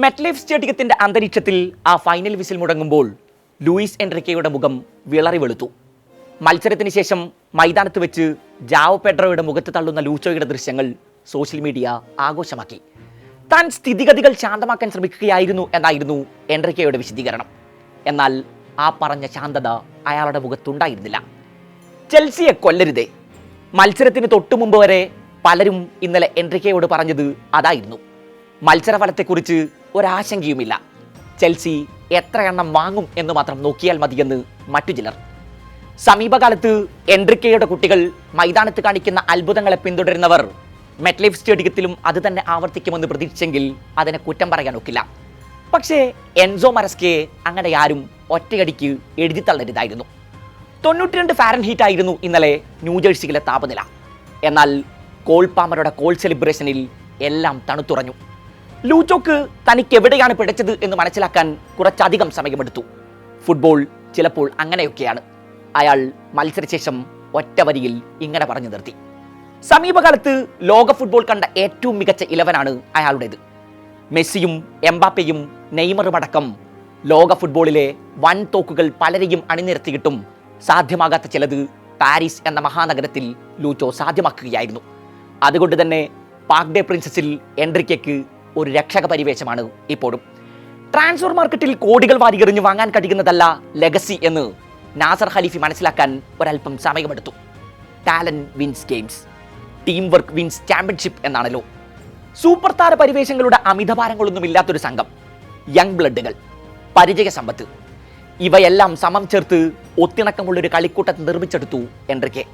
MetLife സ്റ്റേഡിയത്തിന്റെ അന്തരീക്ഷത്തിൽ ആ final whistle മുടങ്ങുമ്പോൾ Luis എൻറിക്കയുടെ മുഖം വിളറി വെളുത്തു. മത്സരത്തിന് ശേഷം മൈതാനത്ത് വെച്ച് ജാവോ പെഡ്രോയുടെ മുഖത്ത് തള്ളുന്ന ലൂച്ചോയുടെ ദൃശ്യങ്ങൾ സോഷ്യൽ മീഡിയ ആഘോഷമാക്കി. താൻ സ്ഥിതിഗതികൾ ശാന്തമാക്കാൻ ശ്രമിക്കുകയായിരുന്നു എന്നായിരുന്നു എൻറിക്കയുടെ വിശദീകരണം. എന്നാൽ ആ പറഞ്ഞ ശാന്തത അയാളുടെ മുഖത്തുണ്ടായിരുന്നില്ല. ചെൽസിയെ കൊല്ലരുതേ, മത്സരത്തിന് തൊട്ടു മുമ്പ് വരെ പലരും ഇന്നലെ എൻറിക്കയോട് പറഞ്ഞത് അതായിരുന്നു. മത്സരഫലത്തെക്കുറിച്ച് ഒരാശങ്കയുമില്ല, ചെൽസി എത്ര എണ്ണം വാങ്ങും എന്ന് മാത്രം നോക്കിയാൽ മതിയെന്ന് മറ്റു ചിലർ. സമീപകാലത്ത് എൻറിക്കയുടെ കുട്ടികൾ മൈതാനത്ത് കാണിക്കുന്ന അത്ഭുതങ്ങളെ പിന്തുടരുന്നവർ മെറ്റ്ലൈഫ് സ്റ്റേഡിയത്തിലും അത് തന്നെ ആവർത്തിക്കുമെന്ന് പ്രതീക്ഷിച്ചെങ്കിൽ അതിനെ കുറ്റം പറയാൻ ഒക്കില്ല. പക്ഷേ എൻസോ മരസ്കയെ അങ്ങനെ ആരും ഒറ്റയടിക്ക് എഴുതിത്തള്ളരുതായിരുന്നു. 92 ഫാരൻഹീറ്റ് ആയിരുന്നു ഇന്നലെ ന്യൂജേഴ്സിയിലെ താപനില. എന്നാൽ കോൾ പാമറുടെ കോൾ സെലിബ്രേഷനിൽ എല്ലാം തണുത്തുറഞ്ഞു. ലൂച്ചോക്ക് തനിക്ക് എവിടെയാണ് പിഴച്ചത് എന്ന് മനസ്സിലാക്കാൻ കുറച്ചധികം സമയമെടുത്തു. ഫുട്ബോൾ ചിലപ്പോൾ അങ്ങനെയൊക്കെയാണ്. അയാൾ മത്സരശേഷം ഒറ്റ വരിയിൽ ഇങ്ങനെ പറഞ്ഞു നിർത്തി. സമീപകാലത്ത് ലോക ഫുട്ബോൾ കണ്ട ഏറ്റവും മികച്ച 11 അയാളുടേത്. മെസ്സിയും എംബാപ്പയും നെയ്മറും അടക്കം ലോക ഫുട്ബോളിലെ വൻ തോക്കുകൾ പലരെയും അണിനിരത്തിയിട്ടും സാധ്യമാകാത്ത ചിലത് പാരീസ് എന്ന മഹാനഗരത്തിൽ ലൂച്ചോ സാധ്യമാക്കുകയായിരുന്നു. അതുകൊണ്ട് തന്നെ പാർക്ക് ഡേ പ്രിൻസസിൽ എൻറിക്കയ്ക്ക് ഒരു രക്ഷക പരിവേശമാണ് ഇപ്പോഴും. ട്രാൻസ്ഫർ മാർക്കറ്റിൽ കോടികൾ വാരിയെറിഞ്ഞ് വാങ്ങാൻ കഴിയുന്നതല്ല ലെഗസി എന്ന് നാസർ ഖലീഫി മനസ്സിലാക്കാൻ ഒരല്പം സമയമെടുത്തു. Talent wins games, team work wins championship എന്നാണല്ലോ. സൂപ്പർ താര പരിവേഷങ്ങളുടെ അമിതഭാരങ്ങളൊന്നുമില്ലാത്തൊരു സംഘം, യങ് ബ്ലഡുകൾ, പരിചയ സമ്പത്ത്, ഇവയെല്ലാം സമം ചേർത്ത് ഒത്തിണക്കമുള്ളൊരു കളിക്കൂട്ടം നിർമ്മിച്ചെടുത്തു എൻറിക്കെ.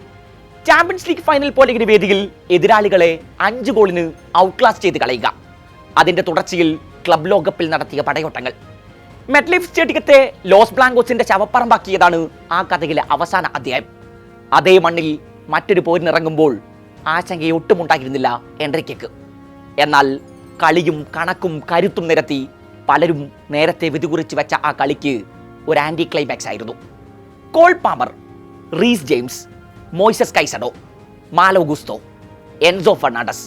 ചാമ്പ്യൻസ് ലീഗ് ഫൈനൽ പോലെ ഒരു വേദിയിൽ എതിരാളികളെ 5 ഗോളിന് ഔട്ട്ക്ലാസ് ചെയ്ത് കളയുക, അതിന്റെ തുടർച്ചയിൽ ക്ലബ് ലോകകപ്പിൽ നടത്തിയ പടയോട്ടങ്ങൾ. മെറ്റ്ലൈഫ് സ്റ്റേഡിയത്തെ ലോസ് ബ്ലാങ്കോസിന്റെ ശവപ്പറമ്പാക്കിയതാണ് ആ കഥയിലെ അവസാന അധ്യായം. അതേ മണ്ണിൽ മറ്റൊരു പോരിനിറങ്ങുമ്പോൾ ആശങ്കയൊട്ടുമുണ്ടായിരുന്നില്ല എൻറിക്കയ്ക്ക്. എന്നാൽ കളിയും കണക്കും കരുത്തും നിരത്തി പലരും നേരത്തെ വിധികുറിച്ച് വെച്ച ആ കളിക്ക് ഒരു ആന്റി ക്ലൈമാക്സ് ആയിരുന്നു. Cole Palmer, Reece James, Moises Caicedo, Malo Gusto, Enzo Fernandez,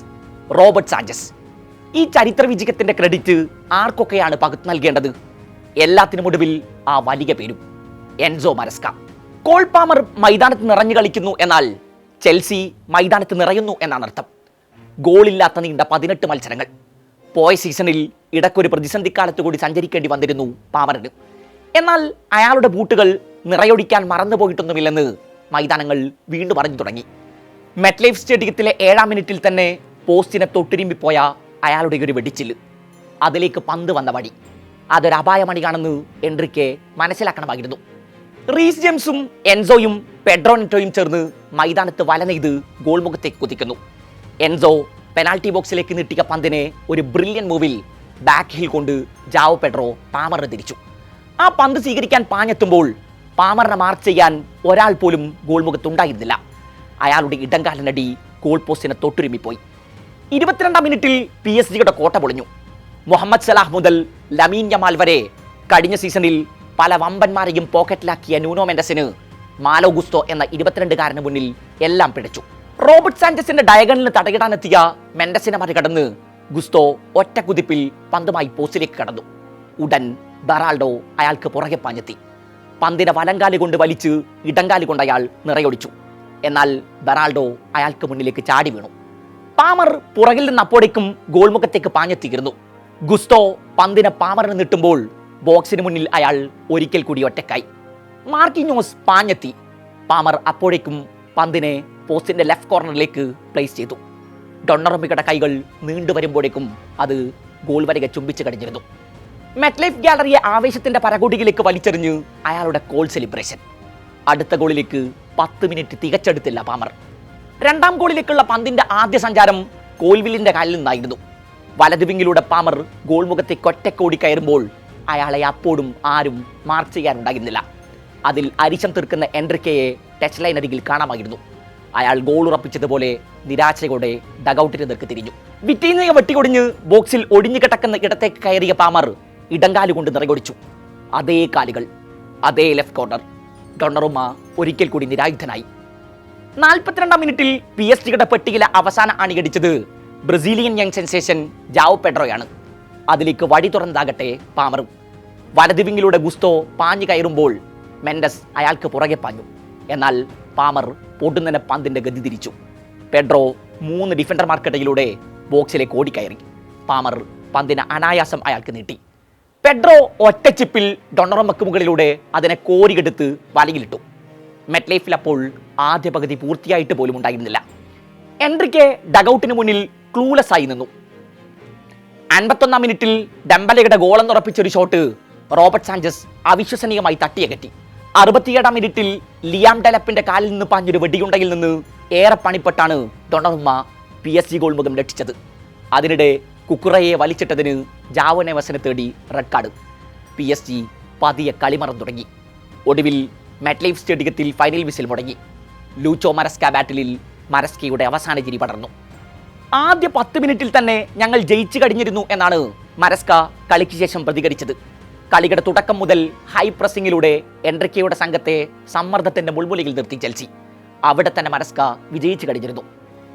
Robert Sanchez, ഈ ചരിത്ര വിജയത്തിന്റെ ക്രെഡിറ്റ് ആർക്കൊക്കെയാണ് പകുത്ത് നൽകേണ്ടത്? എല്ലാത്തിനുമൊടുവിൽ ആ വലിയ പേരും എൻസോ മരസ്ക. കോൾ പാമർ മൈതാനത്ത് നിറഞ്ഞു കളിക്കുന്നു എന്നാൽ ചെൽസി മൈതാനത്ത് നിറയുന്നു എന്നാണ് അർത്ഥം. ഗോളില്ലാത്ത നീണ്ട 18 മത്സരങ്ങൾ. പോയ സീസണിൽ ഇടയ്ക്കൊരു പ്രതിസന്ധിക്കാലത്ത് കൂടി സഞ്ചരിക്കേണ്ടി വന്നിരുന്നു പാമറിന്. എന്നാൽ അയാളുടെ ബൂട്ടുകൾ നിറയൊടിക്കാൻ മറന്നുപോയിട്ടൊന്നുമില്ലെന്ന് മൈതാനങ്ങൾ വീണ്ടും പറഞ്ഞു തുടങ്ങി. മെറ്റ്ലൈഫ് സ്റ്റേഡിയത്തിലെ 7-ാം മിനിറ്റിൽ തന്നെ പോസ്റ്റിനെ തൊട്ടിരുമ്പിപ്പോയ അയാളുടെ ഒരു വെടിച്ചില്, അതിലേക്ക് പന്ത് വന്ന വടി, അതൊരു അപായമണിയാണെന്ന് എൻറിക്കെ മനസ്സിലാക്കണമായിരുന്നു. റീസ് ജെയിംസും എൻസോയും പെഡ്രോ നെറ്റോയും ചേർന്ന് മൈതാനത്ത് വല നെയ്ത് ഗോൾ മുഖത്തേക്ക് കുതിക്കുന്നു. എൻസോ പെനാൽറ്റി ബോക്സിലേക്ക് നീട്ടിയ പന്തിനെ ഒരു ബ്രില്യൻ മൂവിൽ ബാക്ക് ഹിൽ കൊണ്ട് ജാവോ പെഡ്രോ പാമറിന് തിരിച്ചു. ആ പന്ത് സ്വീകരിക്കാൻ പാഞ്ഞെത്തുമ്പോൾ പാമറിനെ മാർക്ക് ചെയ്യാൻ ഒരാൾ പോലും ഗോൾ മുഖത്തുണ്ടായിരുന്നില്ല. അയാളുടെ ഇടംകാലനടി ഗോൾ പോസ്റ്റിനെ തൊട്ടുരുമ്മിപ്പോയി. 22-ാം മിനിറ്റിൽ PSG കോട്ട പൊളിഞ്ഞു. മുഹമ്മദ് സലാഹ് മുതൽ ലമീൻ യമാൽ വരെ കഴിഞ്ഞ സീസണിൽ പല വമ്പന്മാരെയും പോക്കറ്റിലാക്കിയ ന്യൂനോ മെൻഡസിന് മാലോ ഗുസ്തോ എന്ന 22-കാരന് മുന്നിൽ എല്ലാം പിഴച്ചു. റോബർട്ട് സാഞ്ചസിന്റെ ഡയഗണലിന് തടയിടാനെത്തിയ മെൻഡസിനെ മറികടന്ന് ഗുസ്തോ ഒറ്റ കുതിപ്പിൽ പന്തുമായി പോസ്റ്റിലേക്ക് കടന്നു. ഉടൻ ബെറാൾഡോ അയാൾക്ക് പുറകെ പാഞ്ഞെത്തി. പന്തിനെ വലങ്കാലി കൊണ്ട് വലിച്ച് ഇടങ്കാലി കൊണ്ട് അയാൾ നിറയൊടിച്ചു. എന്നാൽ ബെറാൾഡോ അയാൾക്ക് മുന്നിലേക്ക് ചാടി വീണു. പാമർ പുറകിൽ നിന്ന് അപ്പോഴേക്കും ഗോൾമുഖത്തേക്ക് പാഞ്ഞെത്തിയിരുന്നു. ഗുസ്തോ പന്തിനെ പാമറിന് നീട്ടുമ്പോൾ ബോക്സിന് മുന്നിൽ അയാൾ ഒരിക്കൽ കൂടി ഒറ്റക്കായി. മാർക്കിഞ്ഞോസ് പാഞ്ഞെത്തി. പാമർ അപ്പോഴേക്കും പന്തിനെ പോസ്റ്റിന്റെ ലെഫ്റ്റ് കോർണറിലേക്ക് പ്ലേസ് ചെയ്തു. ഡൊണ്ണറുമ്മിയുടെ കൈകൾ നീണ്ടുവരുമ്പോഴേക്കും അത് ഗോൾ വരകെ ചുംബിച്ചു കഴിഞ്ഞിരുന്നു. മെറ്റ്ലൈഫ് ഗാലറിയെ ആവേശത്തിന്റെ പരകോടിയിലേക്ക് വലിച്ചെറിഞ്ഞ് അയാളുടെ ഗോൾ സെലിബ്രേഷൻ. അടുത്ത ഗോളിലേക്ക് 10 മിനിറ്റ് തികച്ചെടുത്തില്ല പാമർ. 2-ാം ഗോളിലേക്കുള്ള പന്തിന്റെ ആദ്യ സഞ്ചാരം കോൽവില്ലിന്റെ കാലിൽ നിന്നായിരുന്നു. വലതുവിങ്ങിലൂടെ പാമർ ഗോൾ മുഖത്തേക്ക് ഒറ്റക്കോടി കയറുമ്പോൾ അയാളെ അപ്പോഴും ആരും മാർക്ക് ചെയ്യാനുണ്ടായിരുന്നില്ല. അതിൽ അരിശം തീർക്കുന്ന എൻറിക്കയെ ടച്ച് ലൈൻ അരികിൽ കാണാമായിരുന്നു. അയാൾ ഗോൾ ഉറപ്പിച്ചതുപോലെ നിരാശയോടെ ഡഗൌട്ടിന് നേർക്ക് തിരിഞ്ഞു. വിറ്റീനയെ വെട്ടിയൊടിഞ്ഞ് ബോക്സിൽ ഒടിഞ്ഞു കിടക്കുന്ന ഇടത്തേക്ക് കയറിയ പാമർ ഇടങ്കാലുകൊണ്ട് നിറയൊടിച്ചു. അതേ കാലുകൾ, അതേ ലെഫ്റ്റ് കോർണർ. ഡൊണ്ണറുമ്മ ഒരിക്കൽ കൂടി നിരായുധനായി. 42-ാം മിനിറ്റിൽ PSG പെട്ടിയിലെ അവസാന അണിയടിച്ചത് ബ്രസീലിയൻ യങ് സെൻസേഷൻ ജാവോ പെഡ്രോയാണ്. അതിലേക്ക് വഴി തുറന്നതാകട്ടെ പാമറും. വലത് വിങ്ങിലൂടെ ഗുസ്തോ പാഞ്ഞു കയറുമ്പോൾ മെൻഡസ് അയാൾക്ക് പുറകെ പാഞ്ഞു. എന്നാൽ പാമർ പൊടുന്നനെ പന്തിന്റെ ഗതി തിരിച്ചു. പെഡ്രോ 3 ഡിഫൻഡർമാർക്കിടയിലൂടെ ബോക്സിലേക്ക് ഓടിക്കയറി. പാമർ പന്തിന് അനായാസം അയാൾക്ക് നീട്ടി. പെഡ്രോ ഒറ്റച്ചിപ്പിൽ ഡൊണറമ്മക്ക് മുകളിലൂടെ അതിനെ കോരിയെടുത്ത് വലയിലിട്ടു. മെറ്റ്ലൈഫിൽ അപ്പോൾ ആദ്യ പകുതി പൂർത്തിയായിട്ട് പോലും ഉണ്ടായിരുന്നില്ല. എൻട്രിക്കെ ഡഗൌട്ടിന് മുന്നിൽ ക്ലൂലെസ് ആയി നിന്നു. 51 മിനിറ്റിൽ ഡെംബലയുടെ ഗോളെന്നുറപ്പിച്ചൊരു ഷോട്ട് റോബർട്ട് സാഞ്ചസ് അവിശ്വസനീയമായി തട്ടിയകറ്റി. 67 മിനിറ്റിൽ ലിയാം ഡെലപ്പിന്റെ കാലിൽ നിന്ന് പാഞ്ഞൊരു വെടിയുണ്ടയിൽ നിന്ന് ഏറെ പണിപ്പെട്ടാണ് ഡൊണറുമ്മ PSG ഗോൾ മുഖം രക്ഷിച്ചത്. അതിനിടെ കുക്കുറയെ വലിച്ചിട്ടതിന് ജാവോ നെവസിനെ തേടി റെഡ് കാർഡ്. PSG പതിയെ കളിമറം തുടങ്ങി. ഒടുവിൽ മെറ്റ്ലൈഫ് സ്റ്റേഡിയത്തിൽ ഫൈനൽ വിസിൽ മുടങ്ങി. ലൂച്ചോ മരസ്ക ബാറ്റിലിൽ മരസ്കയുടെ അവസാന ചിരി പടർന്നു. ആദ്യ 10 മിനിറ്റിൽ തന്നെ ഞങ്ങൾ ജയിച്ചു കഴിഞ്ഞിരുന്നു എന്നാണ് മരസ്ക കളിക്ക് ശേഷം പ്രതികരിച്ചത്. കളിയുടെ തുടക്കം മുതൽ ഹൈ പ്രസിംഗിലൂടെ എൻട്രിക്കയുടെ സംഘത്തെ സമ്മർദ്ദത്തിന്റെ മുൾമുലയിൽ നിർത്തി ചെൽസി. അവിടെ തന്നെ മരസ്ക വിജയിച്ചു കഴിഞ്ഞിരുന്നു.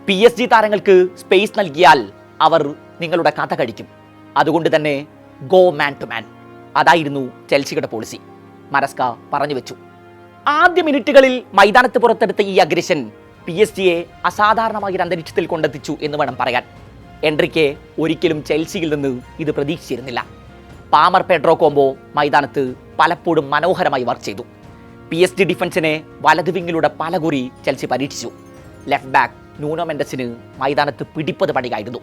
PSG താരങ്ങൾക്ക് സ്പേസ് നൽകിയാൽ അവർ നിങ്ങളുടെ കഥ കഴിക്കും. അതുകൊണ്ട് തന്നെ ഗോ മാൻ ടു മാൻ. അതായിരുന്നു ചെൽസിയുടെ പോളിസി. മരസ്ക പറഞ്ഞു വെച്ചു. ആദ്യ മിനിറ്റുകളിൽ മൈതാനത്ത് പുറത്തെടുത്ത ഈ അഗ്രഷൻ PSG അസാധാരണമായ ഒരു അന്തരീക്ഷത്തിൽ കൊണ്ടെത്തിച്ചു എന്ന് വേണം പറയാൻ. എൻട്രിക്കെ ഒരിക്കലും ചെൽസിയിൽ നിന്ന് ഇത് പ്രതീക്ഷിച്ചിരുന്നില്ല. പാമർ പെഡ്രോ കോംബോ മൈതാനത്ത് പലപ്പോഴും മനോഹരമായി വർക്ക് ചെയ്തു. PSG ഡിഫൻസിനെ വലതു വിങ്ങിലൂടെ പലകുറി ചെൽസി പരീക്ഷിച്ചു. ലെഫ്റ്റ് ബാക്ക് നൂനോ മെൻഡസിന് മൈതാനത്ത് പിടിപ്പത് പണിയായിരുന്നു.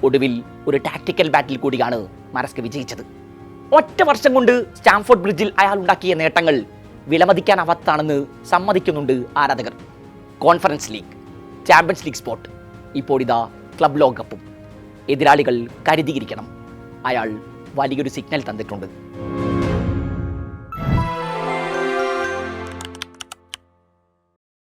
ഒടുവിൽ ഒരു ടാക്ടിക്കൽ ബാറ്റിൽ കൂടിയാണ് മരസ്ക വിജയിച്ചത്. ഒറ്റ വർഷം കൊണ്ട് സ്റ്റാംഫോർഡ് ബ്രിഡ്ജിൽ അയാൾ ഉണ്ടാക്കിയ നേട്ടങ്ങൾ വിലമതിക്കാനാവാത്തതാണെന്ന് സമ്മതിക്കുന്നുണ്ട് ആരാധകർ. Conference league, champions league spot, ഇപ്പോൾ ഇതാ ക്ലബ് ലോകകപ്പും. എതിരാളികൾ കരുതിയിരിക്കണം. അയാൾ വലിയൊരു സിഗ്നൽ തന്നിട്ടുണ്ട്.